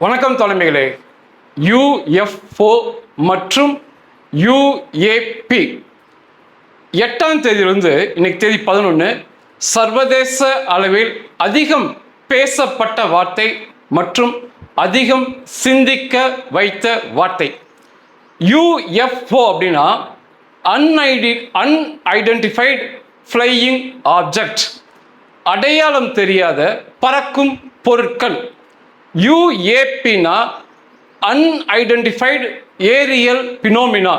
வணக்கம் தலைமைகளே. யுஎஃப்ஓ மற்றும் யுஏபி 8ஆம் தேதியிலிருந்து இன்னைக்கு தேதி 11 சர்வதேச அளவில் அதிகம் பேசப்பட்ட வார்த்தை மற்றும் அதிகம் சிந்திக்க வைத்த வார்த்தை. யுஎஃப்ஓ அப்படின்னா அன்ஐடென்டிஃபைடு ஃப்ளையிங் ஆப்ஜெக்ட், அடையாளம் தெரியாத பறக்கும் பொருட்கள். யுஏபினா அன்ஐடென்டிஃபைடு ஏரியல் பினோமினா,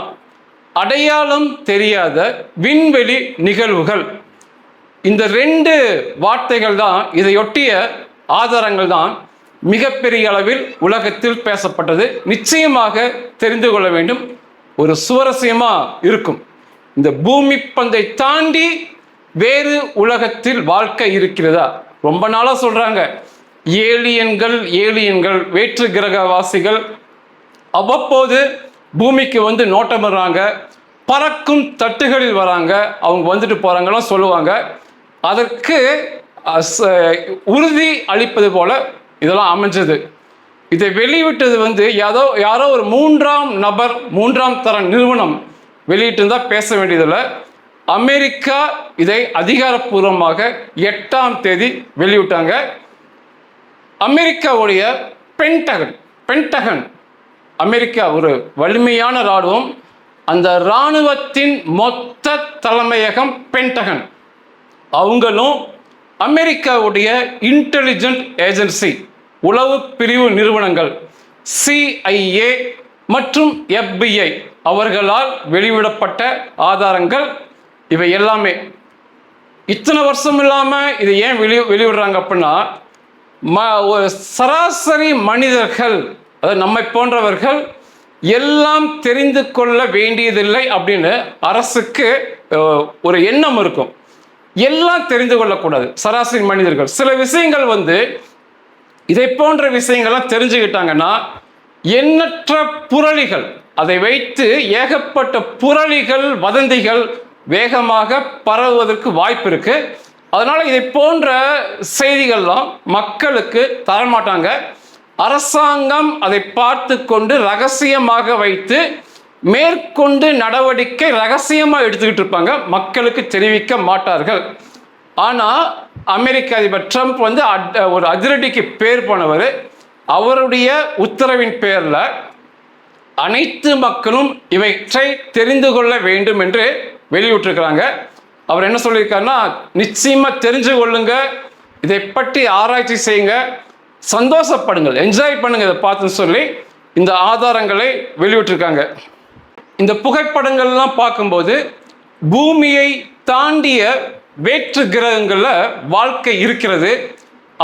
அடையாளம் தெரியாத விண்வெளி நிகழ்வுகள். இந்த ரெண்டு வார்த்தைகள் தான், இதையொட்டிய ஆதாரங்கள் தான் மிகப்பெரிய அளவில் உலகத்தில் பேசப்பட்டது. நிச்சயமாக தெரிந்து கொள்ள வேண்டும், ஒரு சுவாரஸ்யமாக இருக்கும். இந்த பூமி பந்தை தாண்டி வேறு உலகத்தில் வாழ்க்கை இருக்கிறதா? ரொம்ப நாளாக சொல்கிறாங்க, ஏலியன்கள் வேற்று கிரகவாசிகள் அவ்வப்போது பூமிக்கு வந்து நோட்டமிடுறாங்க, பறக்கும் தட்டுகளில் வராங்க, அவங்க வந்துட்டு போகிறாங்கலாம் சொல்லுவாங்க. அதற்கு உறுதி அளிப்பது போல இதெல்லாம் அமைஞ்சது. இதை வெளியிட்டது வந்து யாரோ ஒரு மூன்றாம் தர நிறுவனம் வெளியிட்டு இருந்தால் பேச வேண்டியதில்லை. அமெரிக்கா இதை அதிகாரப்பூர்வமாக 8ஆம் தேதி வெளியிட்டாங்க. அமெரிக்காவுடைய பென்டகன், அமெரிக்கா ஒரு வலிமையான இராணுவம், அந்த இராணுவத்தின் மொத்த தலைமையகம் பென்டகன். அவங்களும் அமெரிக்காவுடைய இன்டெலிஜென்ட் ஏஜென்சி உளவு பிரிவு நிறுவனங்கள் CIA மற்றும் FBI அவர்களால் வெளியிடப்பட்ட ஆதாரங்கள் இவை எல்லாமே. இத்தனை வருஷம் இல்லாமல் இதை ஏன் வெளியிடுறாங்க அப்படின்னா, ஒரு சராசரி மனிதர்கள், அதாவது நம்மை போன்றவர்கள் எல்லாம் தெரிந்து கொள்ள வேண்டியதில்லை அப்படின்னு அரசுக்கு ஒரு எண்ணம் இருக்கும். எல்லாம் தெரிந்து கொள்ளக்கூடாது சராசரி மனிதர்கள். சில விஷயங்கள் வந்து இதை போன்ற விஷயங்கள்லாம் தெரிஞ்சுக்கிட்டாங்கன்னா எண்ணற்ற புரளிகள், அதை வைத்து ஏகப்பட்ட புரளிகள் வதந்திகள் வேகமாக பரவுவதற்கு வாய்ப்பு இருக்கு. அதனால இதை போன்ற செய்திகள்லாம் மக்களுக்கு தரமாட்டாங்க. அரசாங்கம் அதை பார்த்து கொண்டு ரகசியமாக வைத்து மேற்கொண்டு நடவடிக்கை ரகசியமாக எடுத்துக்கிட்டு இருப்பாங்க, மக்களுக்கு தெரிவிக்க மாட்டார்கள். ஆனால் அமெரிக்க அதிபர் ட்ரம்ப் வந்து ஒரு அதிரடிக்கு பேர் போனவர். அவருடைய உத்தரவின் பேரில் அனைத்து மக்களும் இவற்றை தெரிந்து கொள்ள வேண்டும் என்று வெளியிட்டிருக்கிறாங்க. அவர் என்ன சொல்லியிருக்காருன்னா, நிச்சயமா தெரிஞ்சு கொள்ளுங்க, இதை பற்றி ஆராய்ச்சி செய்யுங்க, சந்தோஷப்படுங்கள், என்ஜாய் பண்ணுங்க இதை பார்த்துன்னு சொல்லி இந்த ஆதாரங்களை வெளியிட்டிருக்காங்க. இந்த புகைப்படங்கள்லாம் பார்க்கும்போது பூமியை தாண்டிய வேற்று கிரகங்களில் வாழ்க்கை இருக்கிறது.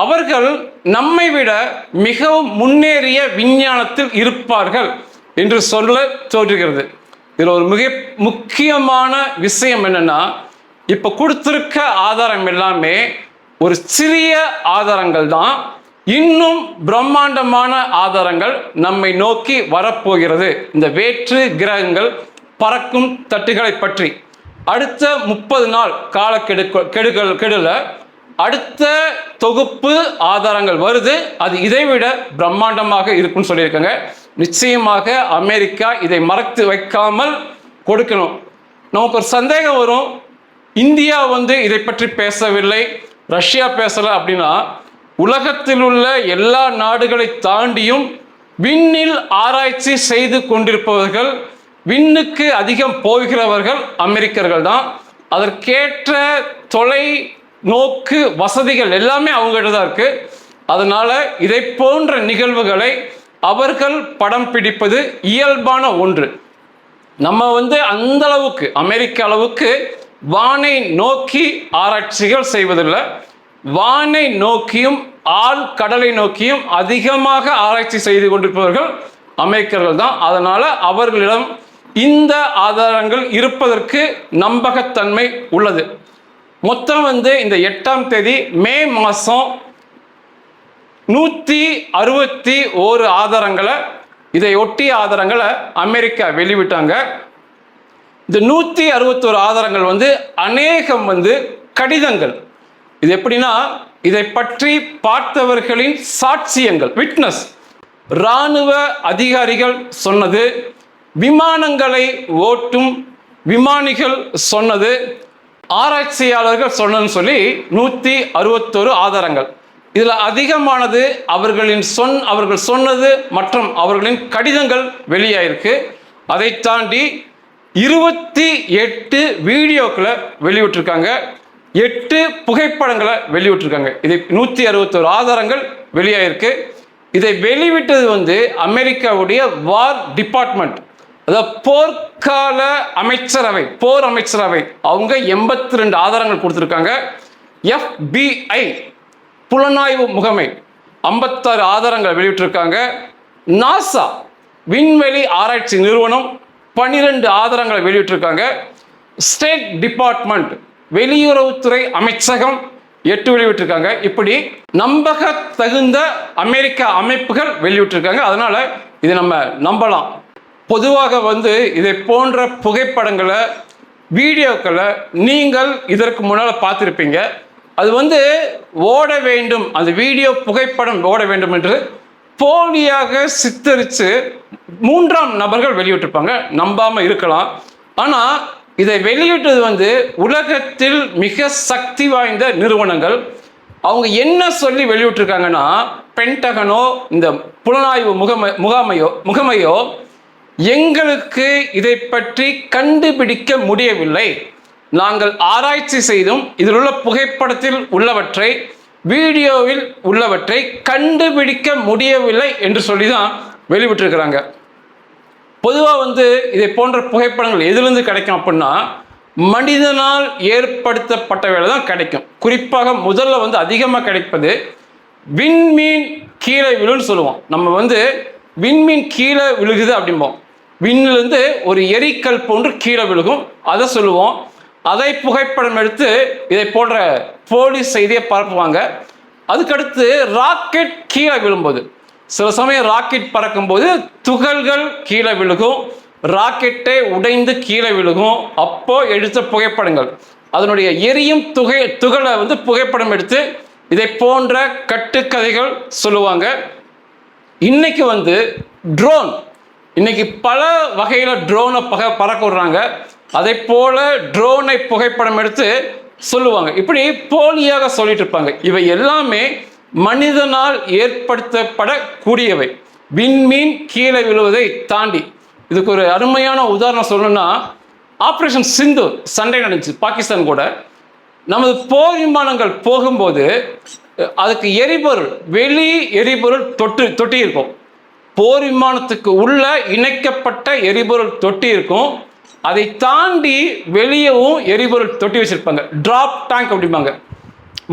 அவர்கள் நம்மை விட மிகவும் முன்னேறிய விஞ்ஞானத்தில் இருப்பார்கள் என்று சொல்ல தோன்றுகிறது. இதில் ஒரு மிக முக்கியமான விஷயம் என்னன்னா, இப்போ கொடுத்திருக்க ஆதாரம் எல்லாமே ஒரு சிறிய ஆதாரங்கள் தான். இன்னும் பிரம்மாண்டமான ஆதாரங்கள் நம்மை நோக்கி வரப்போகிறது. இந்த வேற்று கிரகங்கள், பறக்கும் தட்டுகளை பற்றி அடுத்த 30 நாள் காலக்கெடுல அடுத்த தொகுப்பு ஆதாரங்கள் வருது. அது இதைவிட பிரம்மாண்டமாக இருக்குன்னு சொல்லியிருக்காங்க. நிச்சயமாக அமெரிக்கா இதை மறைத்து வைக்காமல் கொடுக்கணும். நமக்கு ஒரு சந்தேகம் வரும், இந்தியா வந்து இதை பற்றி பேசவில்லை, ரஷ்யா பேசலை அப்படின்னா, உலகத்தில் உள்ள எல்லா நாடுகளை தாண்டியும் விண்ணில் ஆராய்ச்சி செய்து கொண்டிருப்பவர்கள், விண்ணுக்கு அதிகம் போகிறவர்கள் அமெரிக்கர்கள் தான். அதற்கேற்ற தொலை நோக்கு வசதிகள் எல்லாமே அவங்ககிட்ட தான் இருக்கு. அதனால இதை போன்ற நிகழ்வுகளை அவர்கள் படம் பிடிப்பது இயல்பான ஒன்று. நம்ம வந்து அந்த அளவுக்கு அமெரிக்க அளவுக்கு வானை நோக்கி ஆராய்ச்சிகள் செய்வதில்லை. வானை நோக்கியும் கடலை நோக்கியும் அதிகமாக ஆராய்ச்சி செய்து கொண்டிருப்பவர்கள் அமெரிக்கர்கள் தான். அதனால அவர்களிடம் இந்த ஆதாரங்கள் இருப்பதற்கு நம்பகத்தன்மை உள்ளது. மொத்தம் வந்து இந்த 8ஆம் தேதி மே மாதம் 161 ஆதாரங்களை, இதை ஒட்டிய ஆதாரங்களை அமெரிக்கா வெளிவிட்டாங்க. இந்த 161 ஆதாரங்கள் வந்து அநேகம் வந்து கடிதங்கள். இது எப்படின்னா, இதை பற்றி பார்த்தவர்களின் சாட்சியங்கள், விட்னஸ். இராணுவ அதிகாரிகள் சொன்னது, விமானங்களை ஓட்டும் விமானிகள் சொன்னது, ஆராய்ச்சியாளர்கள் சொன்னதுன்னு சொல்லி 161 ஆதாரங்கள். இதில் அதிகமானது அவர்கள் சொன்னது மற்றும் அவர்களின் கடிதங்கள் வெளியாயிருக்கு. அதை தாண்டி 28 வீடியோக்களை வெளியிட்டிருக்காங்க, 8 புகைப்படங்களை வெளியிட்டிருக்காங்க. இது 161 ஆதாரங்கள் வெளியாயிருக்கு. இதை வெளிவிட்டது அமெரிக்காவுடைய வார் டிபார்ட்மெண்ட், அதாவது போர்க்கால அமைச்சரவை, போர் அமைச்சரவை. அவங்க 82 ஆதாரங்கள் கொடுத்துருக்காங்க. FBI புலனாய்வு முகமை 56 ஆதாரங்கள் வெளியிட்டிருக்காங்க. நாசா விண்வெளி ஆராய்ச்சி நிறுவனம் 12 ஆதாரங்களை வெளியிட்டிருக்காங்க. ஸ்டேட் டிபார்ட்மெண்ட் வெளியுறவுத்துறை அமைச்சகம் 8 வெளியிட்டிருக்காங்க. இப்படி நம்பக தகுந்த அமெரிக்க அமைப்புகள் வெளியிட்டிருக்காங்க. அதனால இதை நம்ம நம்பலாம். பொதுவாக இதை போன்ற புகைப்படங்களை, வீடியோக்களை நீங்கள் இதற்கு முன்னால் பார்த்துருப்பீங்க. அது ஓட வேண்டும், அந்த வீடியோ புகைப்படம் ஓட வேண்டும் என்று போலியாக சித்தரித்து 3ஆம் நபர்கள் வெளியிட்டிருப்பாங்க. நம்பாமல் இருக்கலாம். ஆனால் இதை வெளியிட்டது உலகத்தில் மிக சக்தி வாய்ந்த நிறுவனங்கள். அவங்க சொல்லி வெளியிட்டிருக்காங்கன்னா, பென்டகனோ இந்த புலனாய்வு முகமையோ எங்களுக்கு இதை பற்றி கண்டுபிடிக்க முடியவில்லை, நாங்கள் ஆராய்ச்சி செய்தும் இதில் உள்ள புகைப்படத்தில் உள்ளவற்றை, வீடியோவில் உள்ளவற்றை கண்டுபிடிக்க முடியவில்லை என்று சொல்லி தான் வெளியிட்டிருக்கிறாங்க. பொதுவாக இதை போன்ற புகைப்படங்கள் எதிலிருந்து கிடைக்கும் அப்படின்னா, மனிதனால் ஏற்படுத்தப்பட்டவையில தான் கிடைக்கும். குறிப்பாக முதல்ல அதிகமாக கிடைப்பது விண்மீன் கீழே விழுன்னு சொல்லுவோம். நம்ம விண்மீன் கீழே விழுகுது அப்படிம்போம். விண்ணிலிருந்து ஒரு எரிக்கல் போன்று கீழே விழுகும், அதை சொல்லுவோம். அதை புகைப்படம் எடுத்து இதை போன்ற போலி செய்தியை பரப்புவாங்க. அதுக்கடுத்து ராக்கெட் கீழே விழும்போது, சில சமயம் ராக்கெட் பறக்கும்போது துகள்கள் கீழே விழுகும், ராக்கெட்டை உடைந்து கீழே விழுகும். அப்போ எடுத்த புகைப்படங்கள், அதனுடைய எரியும் துகளை புகைப்படம் எடுத்து இதை போன்ற கட்டுக்கதைகள் சொல்லுவாங்க. இன்னைக்கு ட்ரோன், இன்னைக்கு பல வகையில் ட்ரோனை பறக்க விடுறாங்க. அதை போல ட்ரோனை புகைப்படம் எடுத்து சொல்லுவாங்க. இப்படி போலியாக சொல்லிட்டு இருப்பாங்க. இவை எல்லாமே மனிதனால் ஏற்படுத்தப்படக்கூடியவை. விண்மீன் கீழே விழுவதை தாண்டி இதுக்கு ஒரு அருமையான உதாரணம் சொல்லணும்னா, ஆப்ரேஷன் சிந்து சண்டை நடந்துச்சு பாகிஸ்தான் கூட. நமது போர் விமானங்கள் போகும்போது அதுக்கு எரிபொருள், வெளி எரிபொருள் தொட்டி இருக்கும். போர் விமானத்துக்கு உள்ள இணைக்கப்பட்ட எரிபொருள் தொட்டி இருக்கும். அதை தாண்டி வெளியவும் எரிபொருள் தொட்டி வச்சிருப்பாங்க, டிராப் டேங்க் அப்படிம்பாங்க.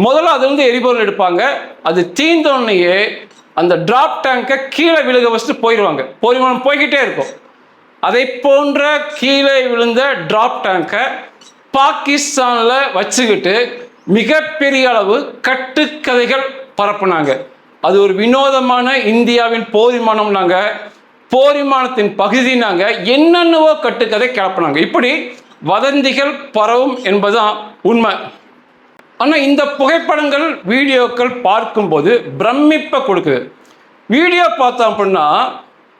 முதல்ல அது எரிபொருள் எடுப்பாங்க. அது தீர்ந்தோடனேயே அந்த டிராப் டேங்கை கீழே விழுக வச்சுட்டு போயிடுவாங்க. போர் விமானம் போய்கிட்டே இருக்கும். அதை போன்ற கீழே விழுந்த டிராப் டேங்கை பாகிஸ்தானில் வச்சுக்கிட்டு மிகப்பெரிய அளவு கட்டுக்கதைகள் பரப்புனாங்க. அது ஒரு வினோதமான இந்தியாவின் போர் விமானம்னாங்க, போர் விமானத்தின் பகுதினாங்க, என்னென்னவோ கட்டுக்கதை கிளப்பினாங்க. இப்படி வதந்திகள் பரவும் என்பதுதான் உண்மை. ஆனால் இந்த புகைப்படங்கள், வீடியோக்கள் பார்க்கும்போது பிரமிப்பை கொடுக்குது. வீடியோ பார்த்தோம் அப்படின்னா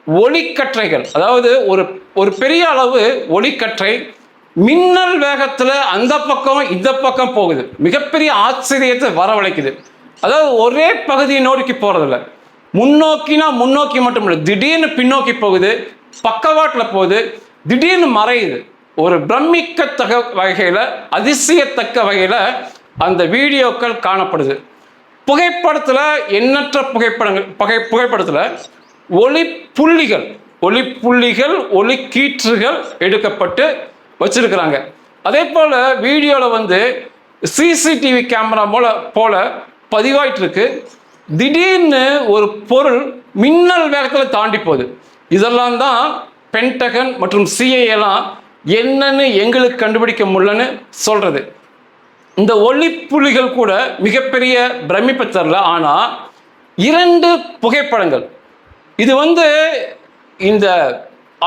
ஒளிக்கற்றைகள், அதாவது ஒரு பெரிய அளவு ஒளிக்கற்றை மின்னல் வேகத்தில் அந்த பக்கம் இந்த பக்கம் போகுது. மிகப்பெரிய ஆச்சரியத்தை வரவழைக்குது. அதாவது ஒரே பகுதியை நோக்கி போகிறதில்ல, முன்னோக்கினா முன்னோக்கி மட்டும் இல்லை, திடீர்னு பின்னோக்கி போகுது, பக்கவாட்டில் போகுது, திடீர்னு மறையுது. ஒரு பிரமிக்கத்தக்க வகையில், அதிசயத்தக்க வகையில் அந்த வீடியோக்கள் காணப்படுது. புகைப்படத்தில் எண்ணற்ற புகைப்படத்தில் ஒளி கீற்றுகள் எடுக்கப்பட்டு வச்சிருக்கிறாங்க. அதே போல் வீடியோவில் சிசிடிவி கேமரா போல பதிவாயிட்டு இருக்கு. திடீர்னு ஒரு பொருள் மின்னல் வேகத்தில் தாண்டி போகுது. இதெல்லாம் தான் பென்டகன் மற்றும் சிஐஏலாம் என்னன்னு எங்களுக்கு கண்டுபிடிக்க முடியலன்னு சொல்றது. இந்த ஒளிப்புள்ளிகள் கூட மிகப்பெரிய பிரமிப்பை தரல. ஆனால் 2 புகைப்படங்கள், இது இந்த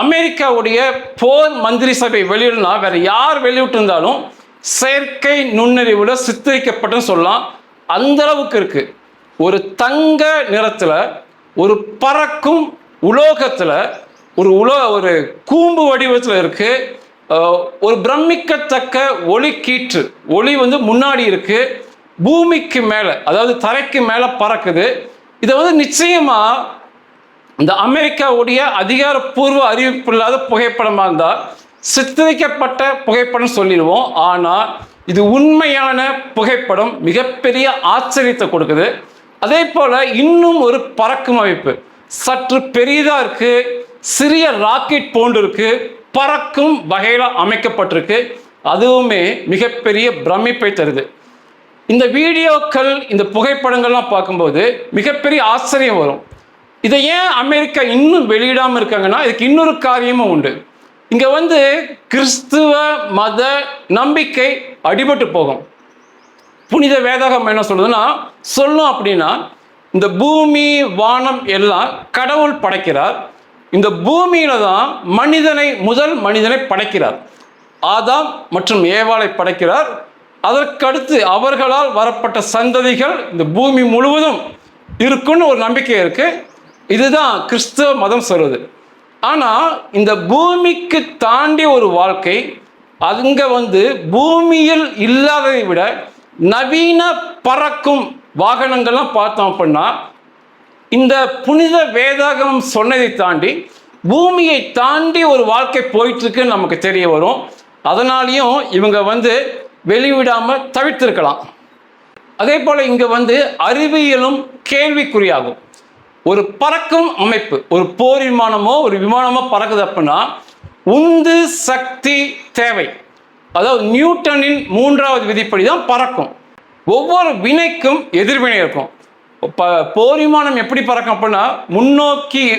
அமெரிக்காவுடைய போர் மந்திரி சபை வெளியிடனா வேற யார் வெளியிட்டு இருந்தாலும் செயற்கை நுண்ணறிவுல சித்தரிக்கப்பட்டு சொல்லலாம். அந்த அளவுக்கு இருக்கு. ஒரு தங்க நிறத்துல ஒரு பறக்கும் உலோகத்தில் ஒரு கூம்பு வடிவத்தில் இருக்கு. ஒரு பிரமிக்கத்தக்க ஒளி கீற்று, ஒளி வந்து முன்னாடி இருக்கு, பூமிக்கு மேலே, அதாவது தரைக்கு மேலே பறக்குது. இதை வந்து நிச்சயமா இந்த அமெரிக்காவுடைய அதிகாரப்பூர்வ அறிவிப்பு இல்லாத புகைப்படமாக இருந்தால் சித்தரிக்கப்பட்ட புகைப்படம் சொல்லிடுவோம். ஆனால் இது உண்மையான புகைப்படம், மிகப்பெரிய ஆச்சரியத்தை கொடுக்குது. அதே போல இன்னும் ஒரு பறக்கும் அமைப்பு சற்று பெரிதா இருக்கு, சிறிய ராக்கெட் போன்று இருக்கு, பறக்கும் வகையில் அமைக்கப்பட்டிருக்கு. அதுவுமே மிகப்பெரிய பிரமிப்பை தருது. இந்த வீடியோக்கள், இந்த புகைப்படங்கள்லாம் பார்க்கும்போது மிகப்பெரிய ஆச்சரியம் வரும். இதை ஏன் அமெரிக்கா இன்னும் வெளியிடாமல் இருக்காங்கன்னா, இதுக்கு இன்னொரு காரியமும் உண்டு. இங்கே வந்து கிறிஸ்துவ மத நம்பிக்கை அடிபட்டு போகும். புனித வேதாகம் என்ன சொல்லுதுன்னா, சொல்லும் அப்படின்னா, இந்த பூமி வானம் எல்லாம் கடவுள் படைக்கிறார். இந்த பூமியில தான் முதல் மனிதனை படைக்கிறார். ஆதாம் மற்றும் ஏவாளை படைக்கிறார். அதற்கடுத்து அவர்களால் வரப்பட்ட சந்ததிகள் இந்த பூமி முழுவதும் இருக்குன்னு ஒரு நம்பிக்கை இருக்கு. இதுதான் கிறிஸ்தவ மதம் சொல்லுது. ஆனால் இந்த பூமிக்கு தாண்டி ஒரு வாழ்க்கை, அங்கே வந்து பூமியில் இல்லாததை விட நவீன பறக்கும் வாகனங்கள்லாம் பார்த்தோம் அப்படின்னா, இந்த புனித வேதாகம் சொன்னதை தாண்டி பூமியை தாண்டி ஒரு வாழ்க்கை போயிட்டு இருக்குன்னு நமக்கு தெரிய வரும். அதனாலையும் இவங்க வந்து வெளிவிடாமல் தவிர்த்திருக்கலாம். அதே போல் இங்கே வந்து அறிவியலும் கேள்விக்குறியாகும். ஒரு பறக்கும் அமைப்பு, ஒரு போர் விமானமோ ஒரு விமானமோ பறக்குது அப்படின்னா உந்து சக்தி தேவை. அதாவது நியூட்டனின் 3வது விதிப்படி தான் பறக்கும். ஒவ்வொரு வினைக்கும் எதிர்வினை இருக்கும். போர் விமானம் எப்படி பறக்கும் அப்படின்னா,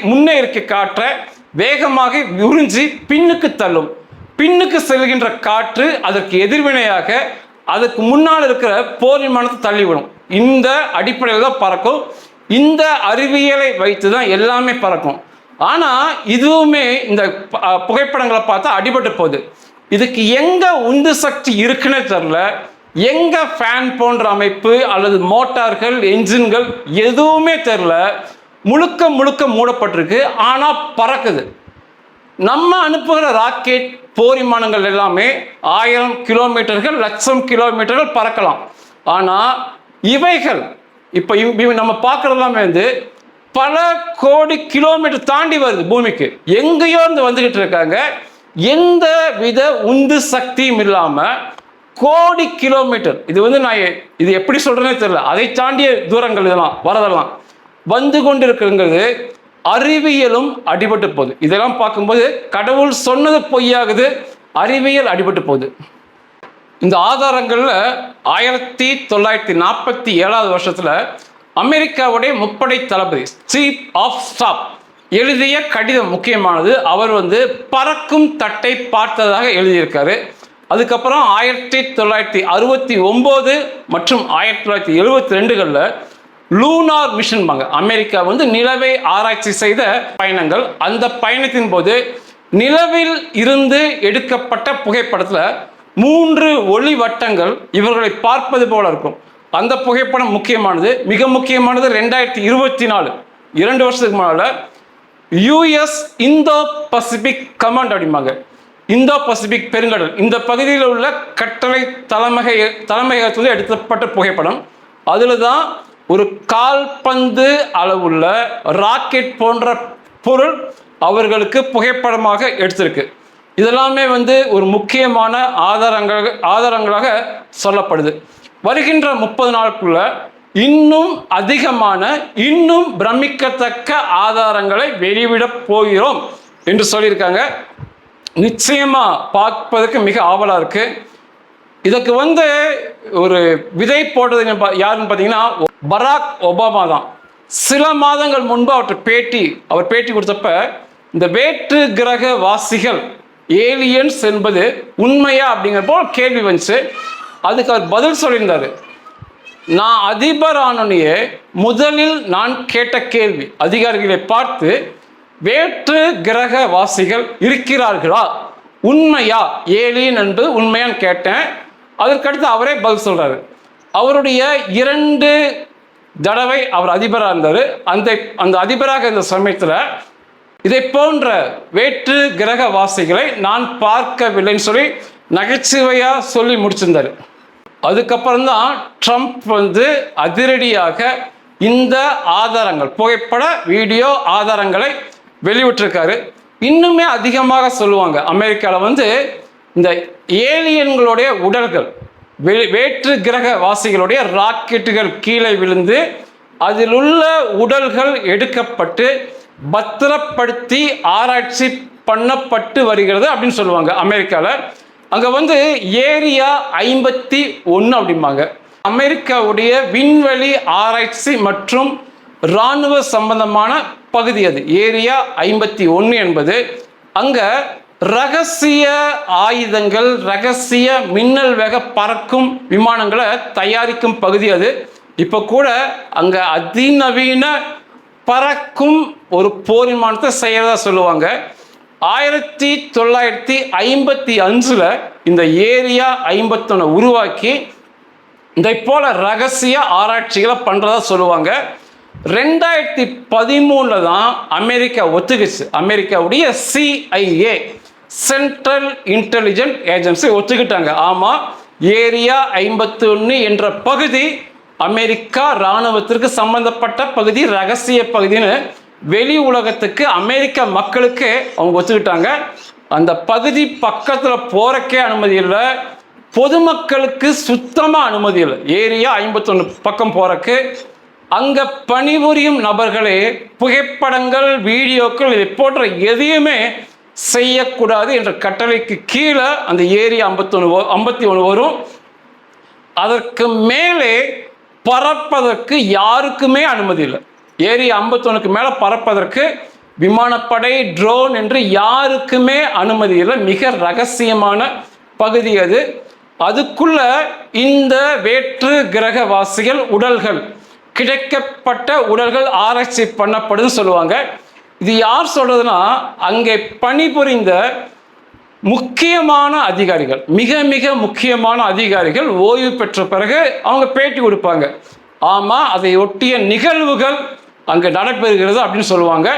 முன்னே இருக்க காற்றை வேகமாக உறிஞ்சி பின்னுக்கு தள்ளும். பின்னுக்கு செல்கின்ற காற்று அதற்கு எதிர்வினையாக அதுக்கு முன்னால் இருக்கிற போர் விமானத்தை தள்ளிவிடும். இந்த அடிப்படையில் தான் பறக்கும். இந்த அறிவியலை வைத்து தான் எல்லாமே பறக்கும். ஆனால் இதுவுமே இந்த புகைப்படங்களை பார்த்தா அடிபட்டு போகுது. இதுக்கு எங்கே உந்து சக்தி இருக்குன்னே தெரில. எங்கே ஃபேன் போன்ற அமைப்பு அல்லது மோட்டார்கள், என்ஜின்கள் எதுவுமே தெரில. முழுக்க முழுக்க மூடப்பட்டிருக்கு. ஆனால் பறக்குது. நம்ம அனுப்புகிற ராக்கெட், போர் விமானங்கள் எல்லாமே 1000 கிலோமீட்டர்கள், 1,00,000 கிலோமீட்டர்கள் பறக்கலாம். ஆனால் இவைகள் இப்போ நம்ம பார்க்குறதெல்லாமே வந்து பல கோடி கிலோமீட்டர் தாண்டி வருது பூமிக்கு. எங்கேயோ இருந்து வந்துக்கிட்டு இருக்காங்க. எந்த வித உந்து சக்தியும் இல்லாமல் கோடி கிலோமீட்டர், இது வந்து நான் இது எப்படி சொல்கிறேன்னே தெரியல, அதை தாண்டிய தூரங்கள் இதெல்லாம் வரதெல்லாம் வந்து கொண்டு இருக்கிறது. அறிவியலும் அடிபட்டு போகுது. இதெல்லாம் பார்க்கும்போது கடவுள் சொன்னது பொய்யாகுது, அறிவியல் அடிபட்டு போகுது. இந்த ஆதாரங்களில் 1947 வருஷத்தில் அமெரிக்காவுடைய முப்படை தளபதி சீஃப் ஆஃப் ஸ்டாஃப் எழுதிய கடிதம் முக்கியமானது. அவர் வந்து பறக்கும் தட்டை பார்த்ததாக எழுதியிருக்காரு. அதுக்கப்புறம் 1969 மற்றும் 1972களில் லூனார் மிஷன் பாங்க, அமெரிக்கா வந்து நிலவை ஆராய்ச்சி செய்த பயணங்கள். அந்த பயணத்தின் போது நிலவில் இருந்து எடுக்கப்பட்ட புகைப்படத்தில் 3 ஒளி வட்டங்கள் இவர்களை பார்ப்பது போல இருக்கும். அந்த புகைப்படம் முக்கியமானது. மிக முக்கியமானது 2024, 2 வருஷத்துக்கு முன்னால் யுஎஸ் இந்தோ பசிபிக் கமாண்ட் அப்படிம்பாங்க. இந்தோ பசிபிக் பெருங்கடல் இந்த பகுதியில் உள்ள கட்டளை தலைமையகத்தில் எடுக்கப்பட்ட புகைப்படம். அதில் தான் ஒரு கால்பந்து அளவுள்ள ராக்கெட் போன்ற பொருள் அவர்களுக்கு புகைப்படமாக எடுத்திருக்கு. இதெல்லாமே வந்து ஒரு முக்கியமான ஆதாரங்களாக சொல்லப்படுது. வருகின்ற 30 நாளுக்குள்ள இன்னும் அதிகமான, இன்னும் பிரமிக்கத்தக்க ஆதாரங்களை வெளிவிடப் போகிறோம் என்று சொல்லியிருக்காங்க. நிச்சயமா பார்ப்பதற்கு மிக ஆவலா இருக்கு. இதுக்கு வந்து ஒரு விதை போட்டது யாருன்னு பார்த்தீங்கன்னா பராக் ஒபாமா தான். சில மாதங்கள் முன்பு அவர் பேட்டி கொடுத்தப்ப இந்த வேற்று கிரக வாசிகள், ஏலியன்ஸ் என்பது உண்மையா அப்படிங்கிற போல் கேள்வி வந்துச்சு. அதுக்கு அவர் பதில் சொல்லியிருந்தாரு. நான் அதிபர் ஆனோனையே முதலில் நான் கேட்ட கேள்வி, அதிகாரிகளை பார்த்து வேற்று கிரக வாசிகள் இருக்கிறார்களா, உண்மையா, ஏலியன் என்பது உண்மையான்னு கேட்டேன். அதற்கடுத்து அவரே பதில் சொல்றாரு. அவருடைய 2 தடவை அவர் அதிபராக இருந்தார். அந்த அதிபராக இருந்த சமயத்தில் இதை போன்ற வேற்று கிரகவாசிகளை நான் பார்க்கவில்லைன்னு சொல்லி நகைச்சுவையாக சொல்லி முடிச்சிருந்தார். அதுக்கப்புறம் தான் ட்ரம்ப் வந்து அதிரடியாக இந்த ஆதாரங்கள், புகைப்பட வீடியோ ஆதாரங்களை வெளிவிட்டிருக்காரு. இன்னுமே அதிகமாக சொல்லுவாங்க. அமெரிக்காவில் வந்து இந்த ஏலியன்களுடைய உடல்கள், வேற்று கிரக வாசிகளுடைய ராக்கெட்டுகள் கீழே விழுந்து அதில் உள்ள உடல்கள் எடுக்கப்பட்டு பத்திரப்படுத்தி ஆராய்ச்சி பண்ணப்பட்டு வருகிறது அப்படின்னு சொல்லுவாங்க அமெரிக்காவில். அங்கே வந்து ஏரியா 51 அப்படிம்பாங்க. அமெரிக்காவுடைய விண்வெளி ஆராய்ச்சி மற்றும் இராணுவ சம்பந்தமான பகுதி அது. ஏரியா 51 என்பது அங்கே ரகசிய ஆயுதங்கள், ரகசிய மின்னல் வேக பறக்கும் விமானங்களை தயாரிக்கும் பகுதி அது. இப்போ கூட அங்கே அதிநவீன பறக்கும் ஒரு போர் விமானத்தை செய்யறதா சொல்லுவாங்க. 1955 இந்த ஏரியா 51 உருவாக்கி இதை போல ரகசிய ஆராய்ச்சிகளை பண்றதா சொல்லுவாங்க. 2013 தான் அமெரிக்கா ஒத்துக்குச்சு. அமெரிக்காவுடைய CIA, சென்ட்ரல் இன்டெலிஜென்ட் ஏஜென்சி ஒத்துக்கிட்டாங்க. ஆமா, ஏரியா 51 என்ற பகுதி அமெரிக்கா இராணுவத்திற்கு சம்பந்தப்பட்ட பகுதி, ரகசிய பகுதின்னு வெளி உலகத்துக்கு, அமெரிக்க மக்களுக்கு அவங்க ஒத்துக்கிட்டாங்க. அந்த பகுதி பக்கத்தில் போறக்கே அனுமதி இல்லை, பொதுமக்களுக்கு சுத்தமாக அனுமதி இல்லை. ஏரியா 51 பக்கம் போறக்கு அங்கே பணிபுரியும் நபர்களே புகைப்படங்கள், வீடியோக்கள் இதை போன்ற எதையுமே செய்யக்கூடாது என்ற கட்டளைக்கு கீழே அந்த ஏரியா 51 வரும். அதற்கு மேலே பறப்பதற்கு யாருக்குமே அனுமதி இல்லை. ஏரியா 51க்கு மேலே பறப்பதற்கு விமானப்படை, ட்ரோன் என்று யாருக்குமே அனுமதி இல்லை. மிக ரகசியமான பகுதி அது. அதுக்குள்ள இந்த வேற்று கிரகவாசிகள் உடல்கள், கிடைக்கப்பட்ட உடல்கள் ஆராய்ச்சி பண்ணப்படுதுன்னு சொல்லுவாங்க. இது யார் சொல்றதுன்னா, அங்கே பணிபுரிந்த முக்கியமான அதிகாரிகள், மிக மிக முக்கியமான அதிகாரிகள் ஓய்வு பெற்ற பிறகு அவங்க பேட்டி கொடுப்பாங்க. ஆமாம், அதை ஒட்டிய நிகழ்வுகள் அங்கே நடைபெறுகிறது அப்படின்னு சொல்லுவாங்க.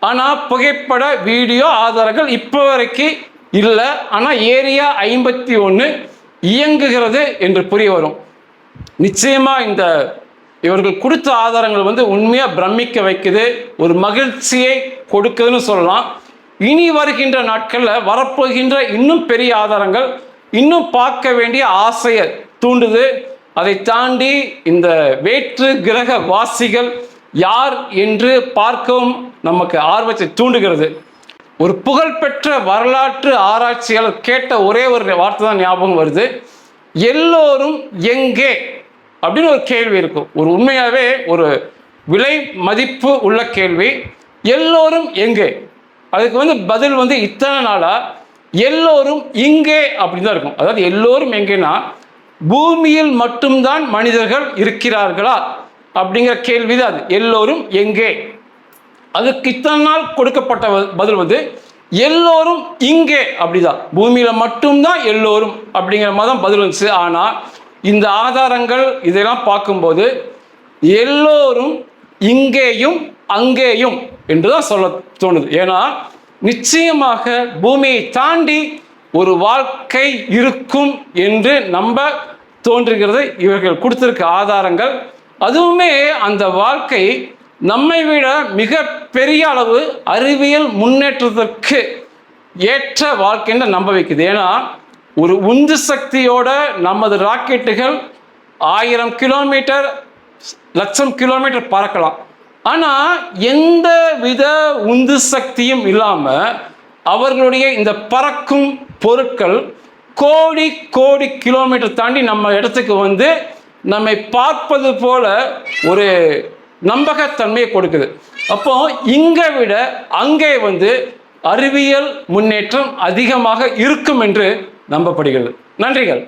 ஆனால் புகைப்பட வீடியோ ஆதாரங்கள் இப்போ வரைக்கும் இல்லை. ஆனால் ஏரியா 51 இயங்குகிறது என்று புரிய வரும். நிச்சயமாக இந்த இவர்கள் கொடுத்த ஆதாரங்கள் வந்து உண்மையாக பிரமிக்க வைக்குது, ஒரு மகிழ்ச்சியை கொடுக்குதுன்னு சொல்லலாம். இனி வருகின்ற நாட்களில் வரப்போகின்ற இன்னும் பெரிய ஆதாரங்கள் இன்னும் பார்க்க வேண்டிய ஆசையை தூண்டுது. அதை தாண்டி இந்த வேற்று கிரக வாசிகள் யார் என்று பார்க்கவும் நமக்கு ஆர்வத்தை தூண்டுகிறது. ஒரு புகழ்பெற்ற வரலாற்று ஆராய்ச்சியாளர் கேட்ட ஒரே ஒரு வார்த்தை தான் ஞாபகம் வருது. எல்லோரும் எங்கே அப்படின்னு ஒரு கேள்வி இருக்கும். ஒரு உண்மையாகவே ஒரு விலை மதிப்பு உள்ள கேள்வி. எல்லோரும் எங்கே? அதுக்கு வந்து பதில் வந்து இத்தனை நாளா எல்லோரும் இங்கே அப்படின்னு தான் இருக்கும். அதாவது எல்லோரும் எங்கேனா பூமியில் மட்டும்தான் மனிதர்கள் இருக்கிறார்களா அப்படிங்கிற கேள்வி தான் அது. எல்லோரும் எங்கே? அதுக்கு இத்தனை நாள் கொடுக்கப்பட்ட பதில் வந்து எல்லோரும் இங்கே அப்படிதான். பூமியில மட்டும்தான் எல்லோரும் அப்படிங்கிற மாதிரி தான் பதில் வந்துச்சு. ஆனால் இந்த ஆதாரங்கள் இதெல்லாம் பார்க்கும்போது எல்லோரும் இங்கேயும் அங்கேயும் என்றுதான் சொல்ல தோணுது. ஏன்னா நிச்சயமாக பூமியை தாண்டி ஒரு வாழ்க்கை இருக்கும் என்று நம்ப தோன்றுகிறது இவர்கள் கொடுத்திருக்க ஆதாரங்கள். அதுவுமே அந்த வாழ்க்கை நம்மை விட மிக பெரிய அளவு அறிவியல் முன்னேற்றத்திற்கு ஏற்ற வாழ்க்கைன்னு நம்ப வைக்குது. ஏன்னா ஒரு உந்து சக்தியோட நமது ராக்கெட்டுகள் 1000 கிலோமீட்டர், 1,00,000 கிலோமீட்டர் பறக்கலாம். ஆனால் எந்த வித உந்து சக்தியும் இல்லாமல் அவர்களுடைய இந்த பறக்கும் பொருட்கள் கோடி கோடி கிலோமீட்டர் தாண்டி நம்ம இடத்துக்கு வந்து நம்மை பார்ப்பது போல ஒரு நம்பகத்தன்மையை கொடுக்குது. அப்போ இங்கே விட அங்கே வந்து அறிவியல் முன்னேற்றம் அதிகமாக இருக்கும் என்று நம்பப்படுகிறது. நன்றிகள்.